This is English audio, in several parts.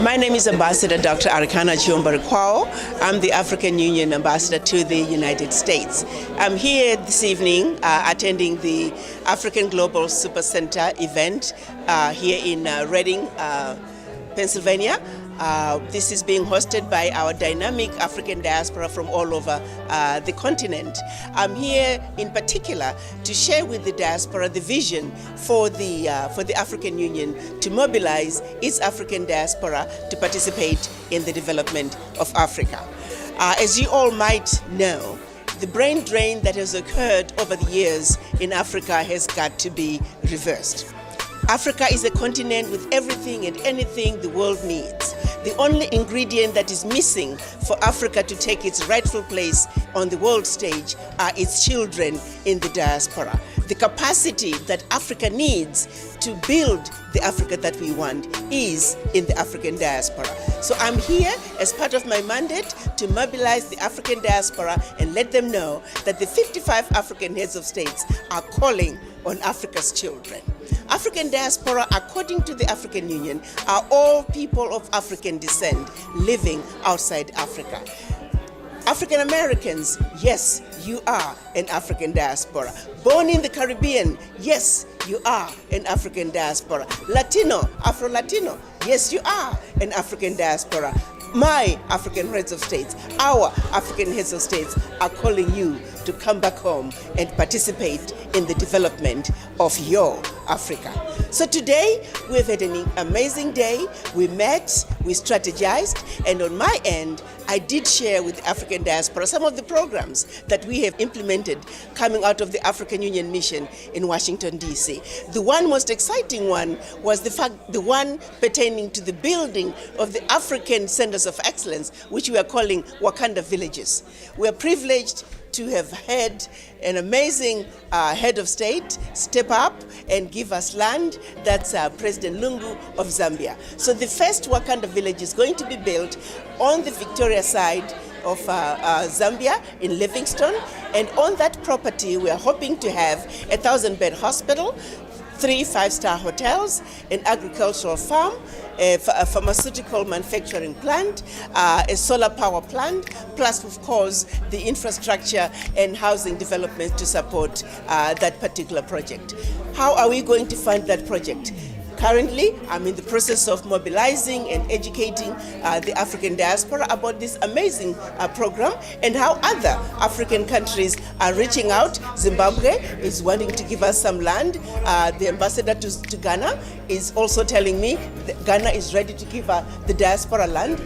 My name is Ambassador Dr. Arikana Chihombori, QUAO. I'm the African Union Ambassador to the United States. I'm here this evening attending the African Global Super Center event here in Reading, Pennsylvania. This is being hosted by our dynamic African diaspora from all over the continent. I'm here in particular to share with the diaspora the vision for the African Union to mobilize its African diaspora to participate in the development of Africa. As you all might know, the brain drain that has occurred over the years in Africa has got to be reversed. Africa is a continent with everything and anything the world needs. The only ingredient that is missing for Africa to take its rightful place on the world stage are its children in the diaspora. The capacity that Africa needs to build the Africa that we want is in the African diaspora. So I'm here as part of my mandate to mobilize the African diaspora and let them know that the 55 African heads of states are calling on Africa's children. African diaspora, according to the African Union, are all people of African descent living outside Africa. African Americans, yes, you are an African diaspora. Born in the Caribbean, yes, you are an African diaspora. Latino, Afro-Latino, yes, you are an African diaspora. My African heads of states, our African heads of states are calling you to come back home and participate in the development of your Africa. So today, we've had an amazing day. We met, we strategized, and on my end, I did share with the African diaspora some of the programs that we have implemented coming out of the African Union mission in Washington, D.C. The one most exciting one was the one pertaining to the building of the African Centers of Excellence, which we are calling Wakanda Villages. We are privileged to have had an amazing head of state step up and give us land. That's President Lungu of Zambia. So the first Wakanda village is going to be built on the Victoria side of Zambia in Livingstone, and on that property we are hoping to have a 1,000-bed hospital, 3 5-star hotels, an agricultural farm, a pharmaceutical manufacturing plant, a solar power plant, plus of course the infrastructure and housing development to support that particular project. How are we going to fund that project? Currently, I'm in the process of mobilizing and educating the African diaspora about this amazing program and how other African countries are reaching out. Zimbabwe is wanting to give us some land. The ambassador to Ghana is also telling me that Ghana is ready to give the diaspora land.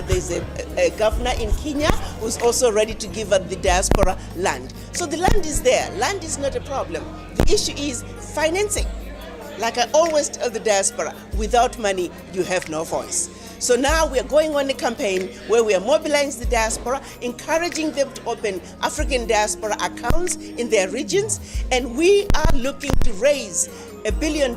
There's a governor in Kenya who's also ready to give the diaspora land. So the land is there. Land is not a problem. The issue is financing. Like I always tell the diaspora, without money, you have no voice. So now we are going on a campaign where we are mobilizing the diaspora, encouraging them to open African diaspora accounts in their regions, and we are looking to raise $1 billion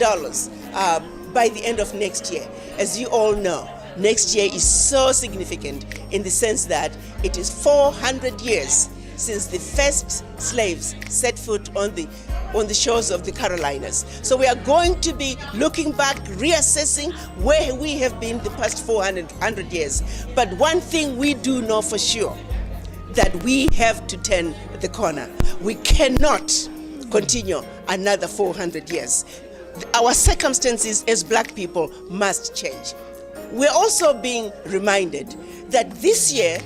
by the end of next year. As you all know, next year is so significant in the sense that it is 400 years since the first slaves set foot on the shores of the Carolinas. So we are going to be looking back, reassessing where we have been the past 400 years. But one thing we do know for sure, that we have to turn the corner. We cannot continue another 400 years. Our circumstances as Black people must change. We're also being reminded that this year,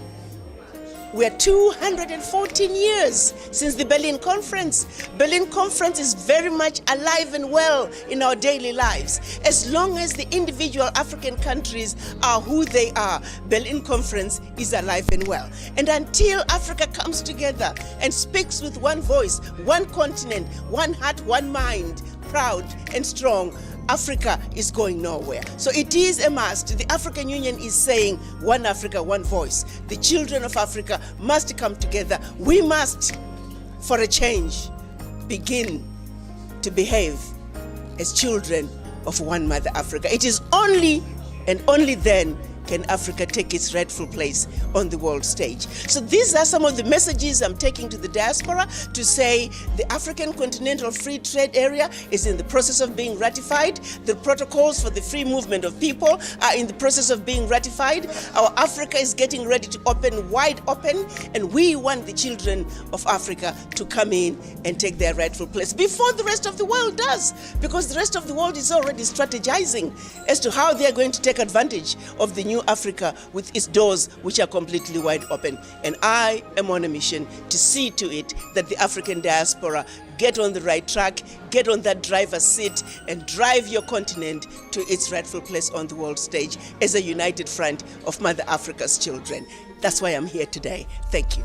we are 214 years since the Berlin Conference. Berlin Conference is very much alive and well in our daily lives. As long as the individual African countries are who they are, Berlin Conference is alive and well. And until Africa comes together and speaks with one voice, one continent, one heart, one mind, proud and strong, Africa is going nowhere. So it is a must. The African Union is saying one Africa, one voice. The children of Africa must come together. We must, for a change, begin to behave as children of one mother Africa. It is only and only then can Africa take its rightful place on the world stage. So these are some of the messages I'm taking to the diaspora to say the African Continental Free Trade Area is in the process of being ratified. The protocols for the free movement of people are in the process of being ratified. Our Africa is getting ready to open wide open, and we want the children of Africa to come in and take their rightful place before the rest of the world does, because the rest of the world is already strategizing as to how they are going to take advantage of the new Africa with its doors which are completely wide open. And I am on a mission to see to it that the African diaspora get on the right track, get on that driver's seat, and drive your continent to its rightful place on the world stage as a united front of Mother Africa's children. That's why I'm here today. Thank you.